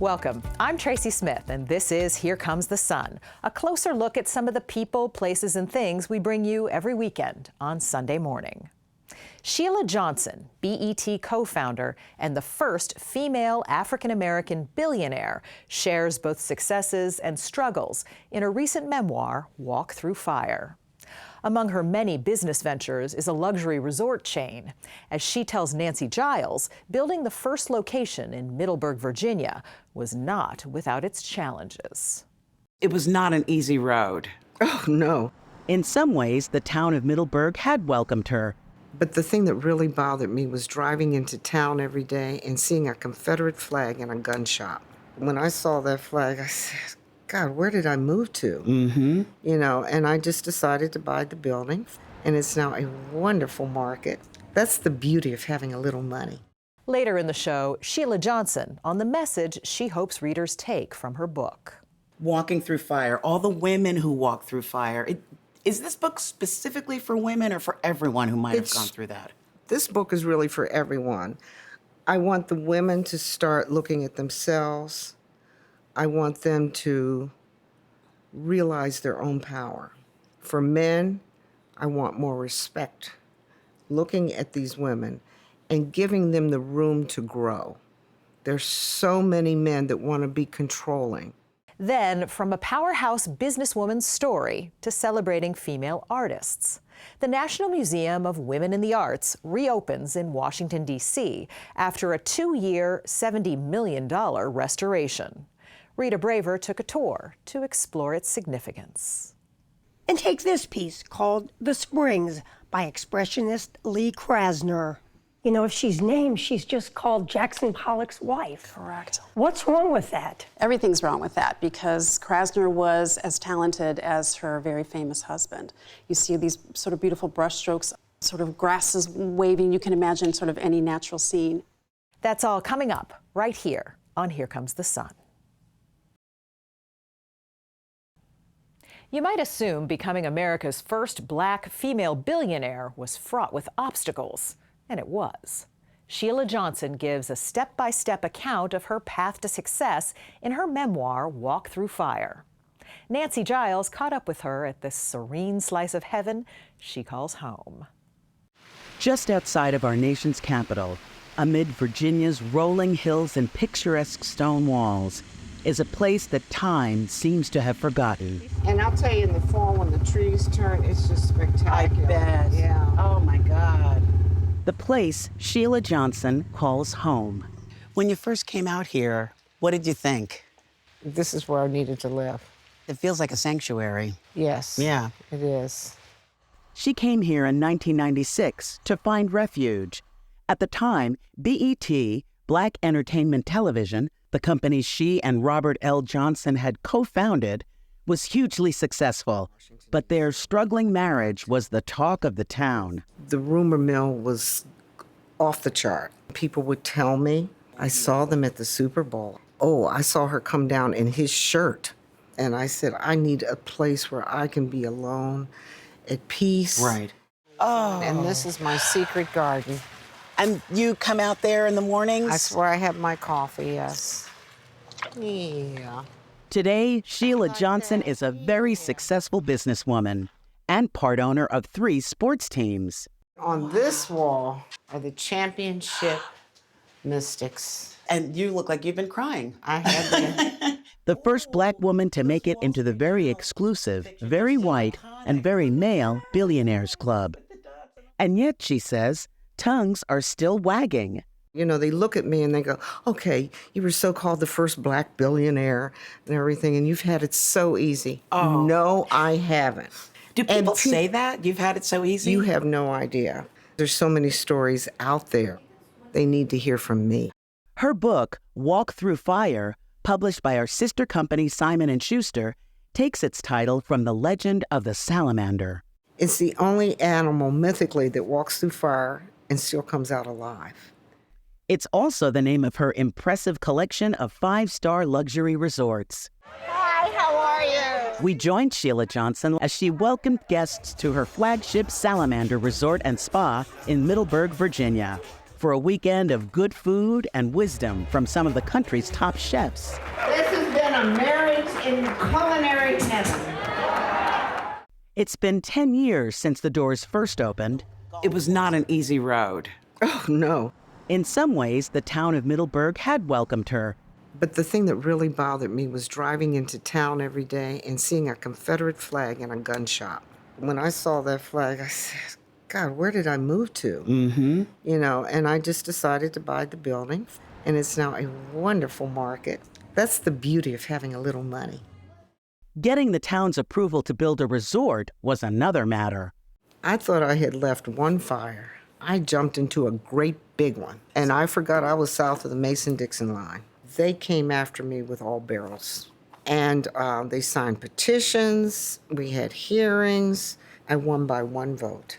Welcome. I'm Tracy Smith, and this is Here Comes the Sun, a closer look at some of the people, places, and things we bring you every weekend on Sunday morning. Sheila Johnson, BET co-founder and the first female African-American billionaire, shares both successes and struggles in her recent memoir, Walk Through Fire. Among her many business ventures is a luxury resort chain. As she tells Nancy Giles, building the first location in Middleburg, Virginia, was not without its challenges. It was not an easy road. Oh, no. In some ways, the town of Middleburg had welcomed her. But the thing that really bothered me was driving into town every day and seeing a Confederate flag in a gun shop. When I saw that flag, I said, God, where did I move to? Mm-hmm. You know, and I just decided to buy the building, and it's now a wonderful market. That's the beauty of having a little money. Later in the show, Sheila Johnson on the message she hopes readers take from her book. Walking Through Fire, all the women who walk through fire. Is this book specifically for women or for everyone who might have gone through that? This book is really for everyone. I want the women to start looking at themselves. I want them to realize their own power. For men, I want more respect. Looking at these women and giving them the room to grow. There's so many men that want to be controlling. Then, from a powerhouse businesswoman's story to celebrating female artists. The National Museum of Women in the Arts reopens in Washington, D.C. after a 2-year, $70 million restoration. Rita Braver took a tour to explore its significance. And take this piece called The Springs by expressionist Lee Krasner. You know, if she's named, she's just called Jackson Pollock's wife. Correct. What's wrong with that? Everything's wrong with that because Krasner was as talented as her very famous husband. You see these sort of beautiful brushstrokes, sort of grasses waving. You can imagine sort of any natural scene. That's all coming up right here on Here Comes the Sun. You might assume becoming America's first black female billionaire was fraught with obstacles, and it was. Sheila Johnson gives a step-by-step account of her path to success in her memoir, Walk Through Fire. Nancy Giles caught up with her at this serene slice of heaven she calls home. Just outside of our nation's capital, amid Virginia's rolling hills and picturesque stone walls, is a place that time seems to have forgotten. And I'll tell you, in the fall when the trees turn, it's just spectacular. I bet. Yeah. Oh, my God. The place Sheila Johnson calls home. When you first came out here, what did you think? This is where I needed to live. It feels like a sanctuary. Yes. Yeah. It is. She came here in 1996 to find refuge. At the time, BET, Black Entertainment Television, the company she and Robert L. Johnson had co-founded, was hugely successful, but their struggling marriage was the talk of the town. The rumor mill was off the chart. People would tell me, I saw them at the Super Bowl. Oh, I saw her come down in his shirt. And I said, I need a place where I can be alone, at peace. Right. Oh. And this is my secret garden. And you come out there in the mornings? That's where I have my coffee, yes. Yeah. Today, Sheila Johnson is a very successful businesswoman and part owner of 3 sports teams. On this wall are the championship mystics. And you look like you've been crying. I had been. The first black woman to make it into the very exclusive, very white, and very male Billionaires Club. And yet, she says, tongues are still wagging. You know, they look at me and they go, okay, you were so-called the first black billionaire and everything, and you've had it so easy. Oh. No, I haven't. Do people say that? You've had it so easy? You have no idea. There's so many stories out there. They need to hear from me. Her book, Walk Through Fire, published by our sister company Simon & Schuster, takes its title from the legend of the salamander. It's the only animal mythically that walks through fire and still comes out alive. It's also the name of her impressive collection of 5-star luxury resorts. Hi, how are you? We joined Sheila Johnson as she welcomed guests to her flagship Salamander Resort and Spa in Middleburg, Virginia. for a weekend of good food and wisdom from some of the country's top chefs. This has been a marriage in culinary heaven. It's been 10 years since the doors first opened. It was not an easy road. Oh, no. In some ways, the town of Middleburg had welcomed her. But the thing that really bothered me was driving into town every day and seeing a Confederate flag in a gun shop. When I saw that flag, I said, God, where did I move to? Mm-hmm. You know, and I just decided to buy the building, and it's now a wonderful market. That's the beauty of having a little money. Getting the town's approval to build a resort was another matter. I thought I had left one fire. I jumped into a great big one, and I forgot I was south of the Mason-Dixon line. They came after me with all barrels, and they signed petitions. We had hearings. I won by one vote.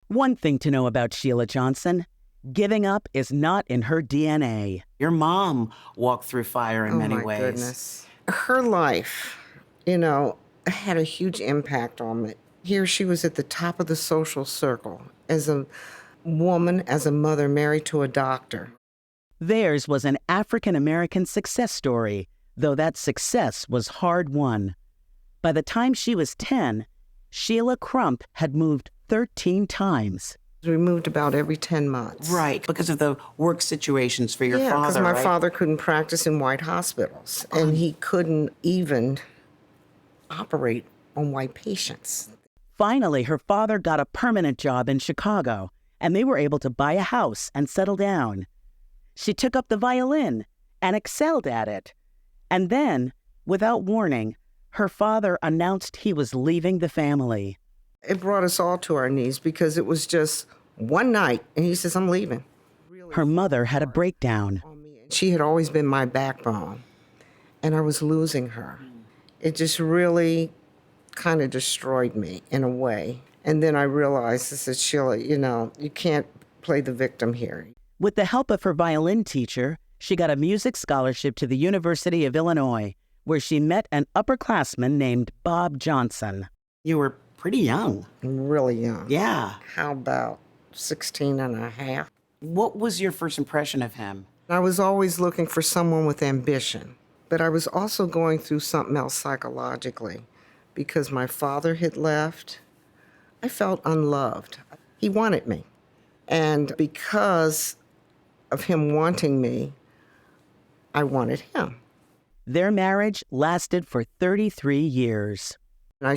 One thing to know about Sheila Johnson, giving up is not in her DNA. Your mom walked through fire in many ways. Oh, my goodness. Her life, you know, had a huge impact on me. Here she was at the top of the social circle as a woman, as a mother married to a doctor. Theirs was an African-American success story, though that success was hard-won. By the time she was 10, Sheila Crump had moved 13 times. We moved about every 10 months. Right, because of the work situations for your Yeah, father, because my right? father couldn't practice in white hospitals, and he couldn't even operate on white patients. Finally, her father got a permanent job in Chicago, and they were able to buy a house and settle down. She took up the violin and excelled at it. And then, without warning, her father announced he was leaving the family. It brought us all to our knees because it was just one night, and he says, I'm leaving. Her mother had a breakdown. She had always been my backbone, and I was losing her. It just really kind of destroyed me in a way. And then I realized, I said, Sheila, you know, you can't play the victim here. With the help of her violin teacher, she got a music scholarship to the University of Illinois, where she met an upperclassman named Bob Johnson. You were pretty young. Really young. Yeah. How about 16 and a half? What was your first impression of him? I was always looking for someone with ambition, but I was also going through something else psychologically. Because my father had left, I felt unloved. He wanted me. And because of him wanting me, I wanted him. Their marriage lasted for 33 years. And I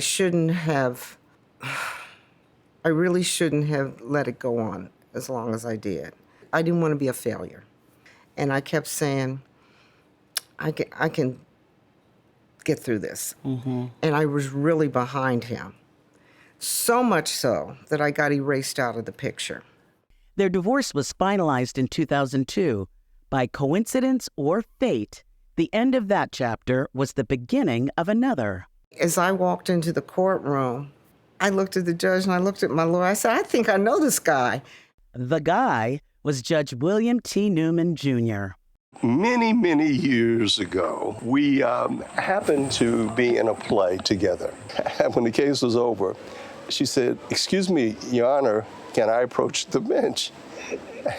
really shouldn't have let it go on as long as I did. I didn't want to be a failure. And I kept saying, I can get through this. Mm-hmm. And I was really behind him. So much so that I got erased out of the picture. Their divorce was finalized in 2002. By coincidence or fate, the end of that chapter was the beginning of another. As I walked into the courtroom, I looked at the judge and I looked at my lawyer. I said, I think I know this guy. The guy was Judge William T. Newman, Jr. Many, many years ago, we happened to be in a play together. When the case was over, she said, "Excuse me, Your Honor, can I approach the bench?"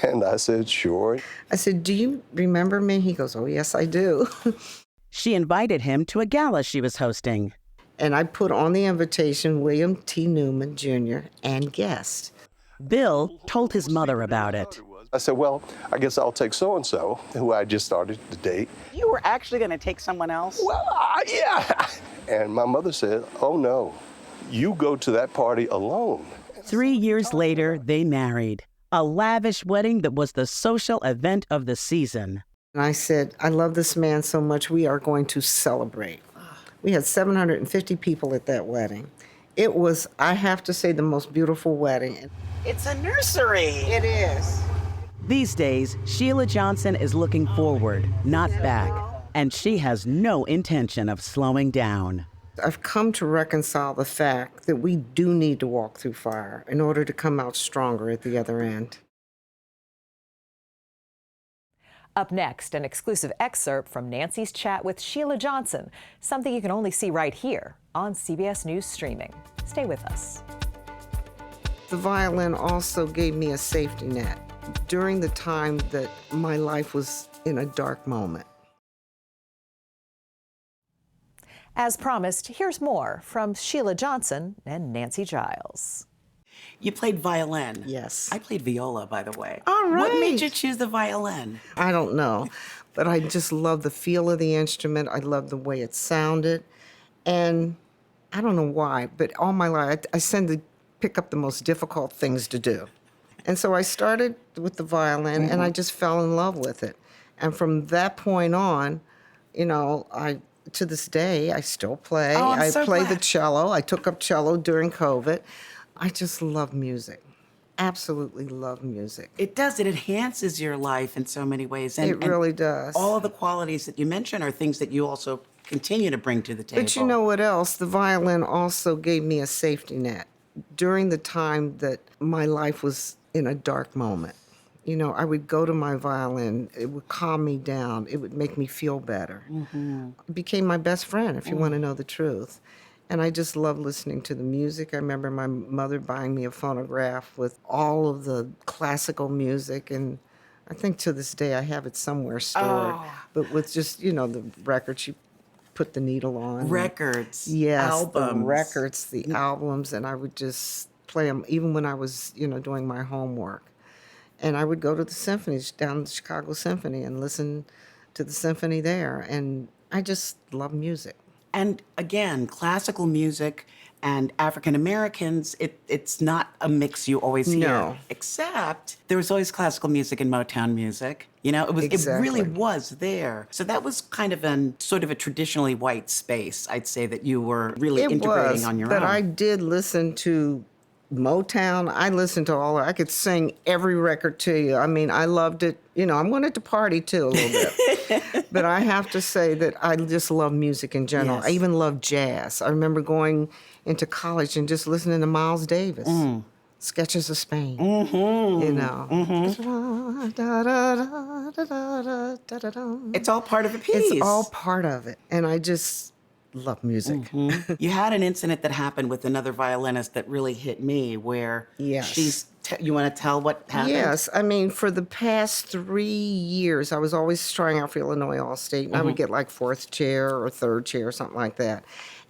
And I said, "Sure." I said, "Do you remember me?" He goes, "Oh, yes, I do." She invited him to a gala she was hosting. And I put on the invitation, William T. Newman, Jr., and guest. Bill told his mother about it. I said, "Well, I guess I'll take so-and-so, who I just started to date." You were actually going to take someone else? Well, yeah. And my mother said, "Oh, no, you go to that party alone." 3 years later, they married. A lavish wedding that was the social event of the season. And I said, I love this man so much, we are going to celebrate. We had 750 people at that wedding. It was, I have to say, the most beautiful wedding. It's a nursery. It is. These days, Sheila Johnson is looking forward, not back, and she has no intention of slowing down. I've come to reconcile the fact that we do need to walk through fire in order to come out stronger at the other end. Up next, an exclusive excerpt from Nancy's chat with Sheila Johnson, something you can only see right here on CBS News Streaming. Stay with us. The violin also gave me a safety net. during the time that my life was in a dark moment. As promised, here's more from Sheila Johnson and Nancy Giles. You played violin. Yes. I played viola, by the way. All What made right. you choose the violin? I don't know, but I just love the feel of the instrument. I love the way it sounded. And I don't know why, but all my life, I tend to pick up the most difficult things to do. And so I started with the violin, and I just fell in love with it. And from that point on, you know, to this day, I still play. Oh, I'm so play the glad. cello. I took up cello during COVID. I just love music. Absolutely love music. It does. It enhances your life in so many ways. And, It really does. All of the qualities that you mentioned are things that you also continue to bring to the table. But you know what else? The violin also gave me a safety net during the time that my life was in a dark moment. You know, I would go to my violin. It would calm me down. It would make me feel better. It became my best friend, if you want to know the truth. And I just love listening to the music. I remember my mother buying me a phonograph with all of the classical music, and I think to this day I have it somewhere stored. But with just, you know, the records, you put the needle on. Records, Yes, albums. the records, the albums, and I would just play them even when I was, you know, doing my homework. And I would go to the symphonies, down the Chicago Symphony, and listen to the symphony there. And I just love music. And again, classical music and African Americans, it's not a mix you always hear. No. Except there was always classical music and Motown music. You know, it really Exactly. was there. So that was kind of sort of a traditionally white space, I'd say, that you were really integrating on your but own. I did listen to Motown. I listened to all. I could sing every record to you. I mean, I loved it. You know, I wanted to party too a little bit. But I have to say that I just love music in general. Yes. I even love jazz. I remember going into college and just listening to Miles Davis. Sketches of Spain. You know. It's all part of a piece. It's all part of it. And I just love music. You had an incident that happened with another violinist that really hit me, where Yes. you want to tell what happened? Yes, I mean, for the past 3 years, I was always trying out for Illinois All-State, and I would get like fourth chair or third chair or something like that.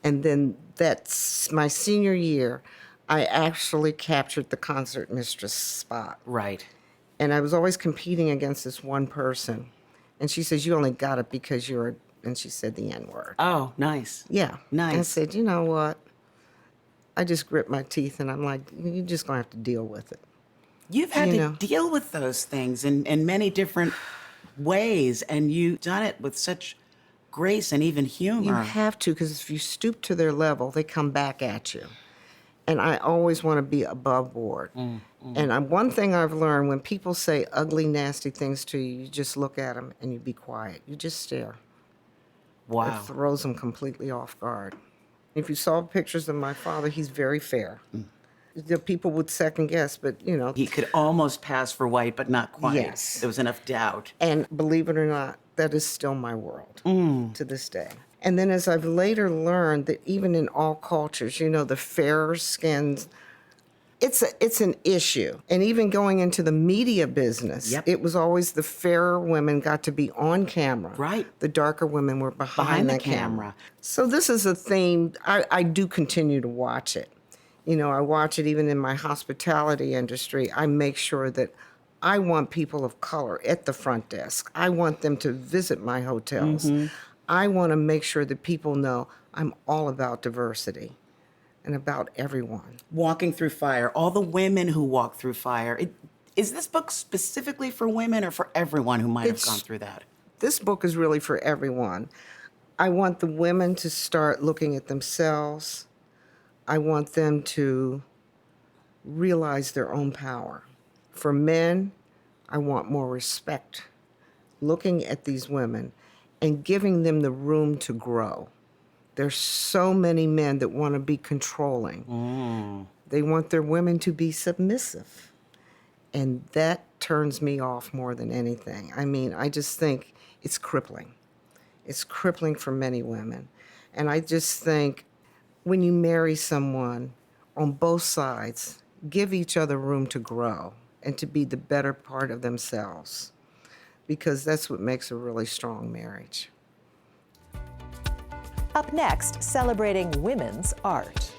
And then that's my senior year, I actually captured the concert mistress spot. Right. And I was always competing against this one person. And she says, you only got it because and she said the N-word. Oh, nice. Yeah. Nice. I said, you know what? I just grit my teeth, and I'm like, you're just going to have to deal with it. You've had You to know. deal with those things in many different ways, and you've done it with such grace and even humor. You have to, because if you stoop to their level, they come back at you. And I always want to be above board. And one thing I've learned, when people say ugly, nasty things to you, you just look at them and you be quiet. You just stare. Wow. It throws them completely off guard. If you saw pictures of my father, he's very fair. The people would second guess, but you know. He could almost pass for white, but not quite. Yes. There was enough doubt. And believe it or not, that is still my world to this day. And then as I've later learned that even in all cultures, you know, the fairer skins, it's an issue. And even going into the media business, Yep. it was always the fairer women got to be on camera. Right. The darker women were behind the the camera. camera. So this is a theme, I do continue to watch it. You know, I watch it even in my hospitality industry. I make sure that I want people of color at the front desk. I want them to visit my hotels. I want to make sure that people know I'm all about diversity and about everyone. Walking through fire, all the women who walk through fire. Is this book specifically for women or for everyone who might have It's- gone through that? This book is really for everyone. I want the women to start looking at themselves. I want them to realize their own power. For men, I want more respect. Looking at these women and giving them the room to grow. There's so many men that want to be controlling. They want their women to be submissive. And that turns me off more than anything. I mean, I just think it's crippling. It's crippling for many women. And I just think when you marry someone on both sides, give each other room to grow. and to be the better part of themselves, because that's what makes a really strong marriage. Up next, celebrating women's art.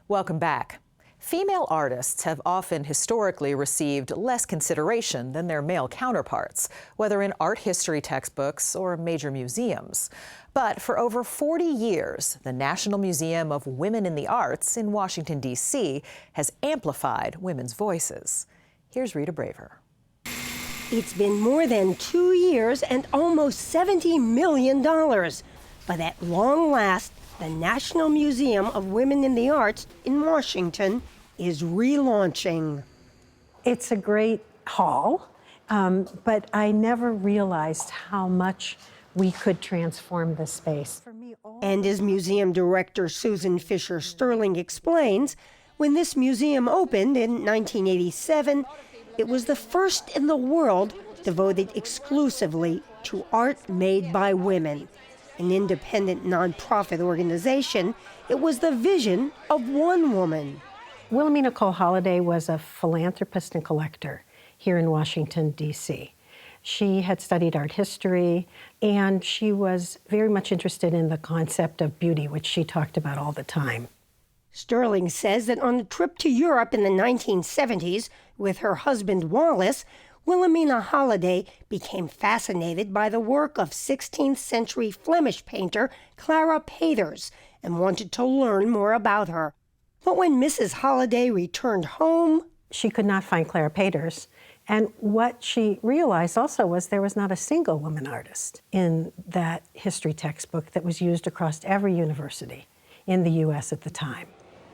Welcome back. Female artists have often historically received less consideration than their male counterparts, whether in art history textbooks or major museums. But for over 40 years, the National Museum of Women in the Arts in Washington, D.C. has amplified women's voices. Here's Rita Braver. It's been more than 2 years and almost $70 million. But at long last, the National Museum of Women in the Arts in Washington is relaunching. It's a great hall, but I never realized how much we could transform the space. And as museum director Susan Fisher Sterling explains, when this museum opened in 1987, it was the first in the world devoted exclusively to art made by women. An independent nonprofit organization, it was the vision of one woman. Wilhelmina Cole Holliday was a philanthropist and collector here in Washington, D.C. She had studied art history, and she was very much interested in the concept of beauty, which she talked about all the time. Sterling says that on a trip to Europe in the 1970s with her husband Wallace, Wilhelmina Holliday became fascinated by the work of 16th century Flemish painter Clara Peters and wanted to learn more about her. But when Mrs. Holliday returned home, she could not find Clara Peters. And what she realized also was there was not a single woman artist in that history textbook that was used across every university in the U.S. at the time.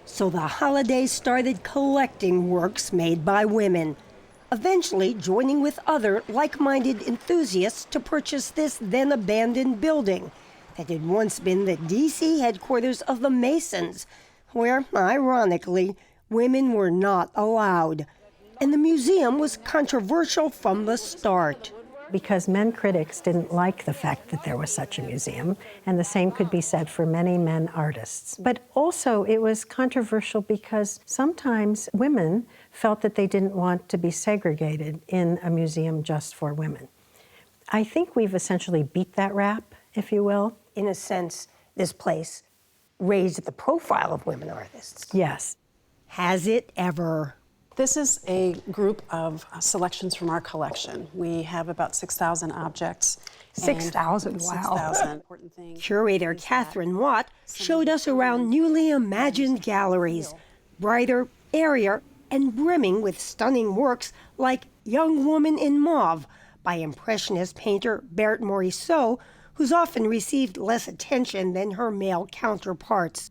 So the Hollidays started collecting works made by women, eventually joining with other like-minded enthusiasts to purchase this then abandoned building that had once been the D.C. headquarters of the Masons, where, ironically, women were not allowed. And the museum was controversial from the start. Because men critics didn't like the fact that there was such a museum, and the same could be said for many men artists. But also it was controversial because sometimes women felt that they didn't want to be segregated in a museum just for women. I think we've essentially beat that rap, if you will. In a sense, this place raised the profile of women artists. Yes. Has it ever? This is a group of selections from our collection. We have about 6,000 objects. 6,000, wow. 6,000. Curator Catherine Watt showed us around newly imagined galleries, brighter, airier, and brimming with stunning works like Young Woman in Mauve by Impressionist painter Berthe Morisot, who's often received less attention than her male counterparts.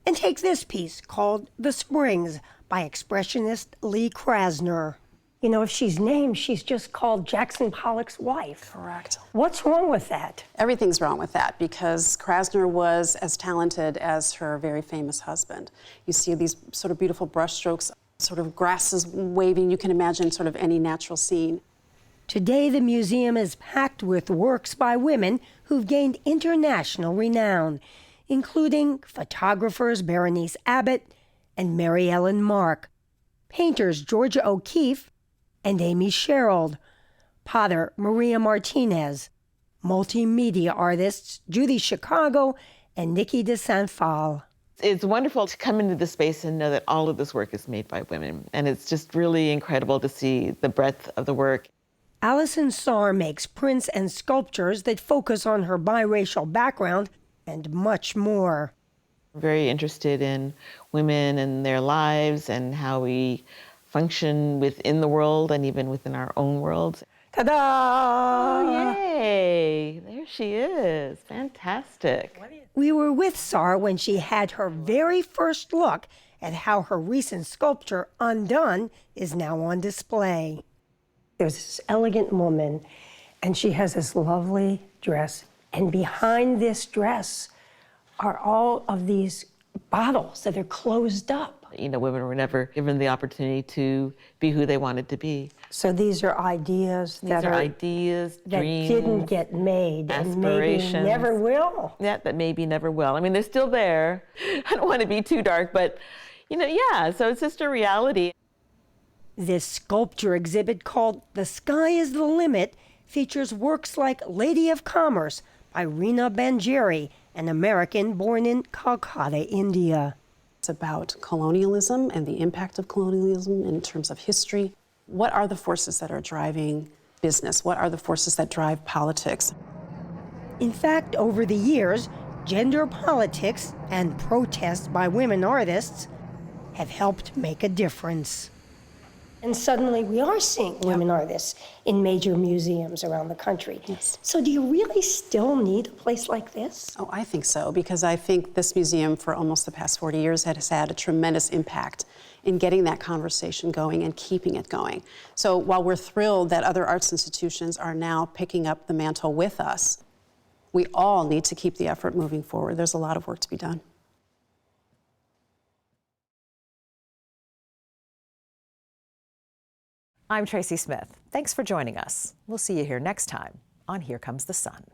And take this piece called The Springs by Expressionist Lee Krasner. You know, if she's named, she's just called Jackson Pollock's wife. Correct. What's wrong with that? Everything's wrong with that because Krasner was as talented as her very famous husband. You see these sort of beautiful brushstrokes, sort of grasses waving. You can imagine sort of any natural scene. Today, the museum is packed with works by women who've gained international renown, including photographers Berenice Abbott and Mary Ellen Mark, painters Georgia O'Keeffe and Amy Sherald, potter Maria Martinez, multimedia artists Judy Chicago and Nikki de Saint-Phal. It's wonderful to come into this space and know that all of this work is made by women, and it's just really incredible to see the breadth of the work. Alison Saar makes prints and sculptures that focus on her biracial background and much more. I'm very interested in women and their lives and how we function within the world and even within our own world. Ta-da! Oh, yay! There she is. Fantastic. We were with Saar when she had her very first look at how her recent sculpture, Undone, is now on display. There's this elegant woman, and she has this lovely dress, and behind this dress are all of these bottles that are closed up. Women were never given the opportunity to be who they wanted to be. So these are ideas These are ideas, that dreams, didn't get made and maybe aspirations. never will. Yeah, that maybe never will. I mean, they're still there. I don't want to be too dark, but, so it's just a reality. This sculpture exhibit called The Sky is the Limit features works like Lady of Commerce by Reena Banjeri, an American born in Calcutta, India. It's about colonialism and the impact of colonialism in terms of history. What are the forces that are driving business? What are the forces that drive politics? In fact, over the years, gender politics and protests by women artists have helped make a difference. And suddenly we are seeing women artists in major museums around the country. Yes. So do you really still need a place like this? Oh, I think so, because I think this museum for almost the past 40 years has had a tremendous impact in getting that conversation going and keeping it going. So while we're thrilled that other arts institutions are now picking up the mantle with us, we all need to keep the effort moving forward. There's a lot of work to be done. I'm Tracy Smith. Thanks for joining us. We'll see you here next time on Here Comes the Sun.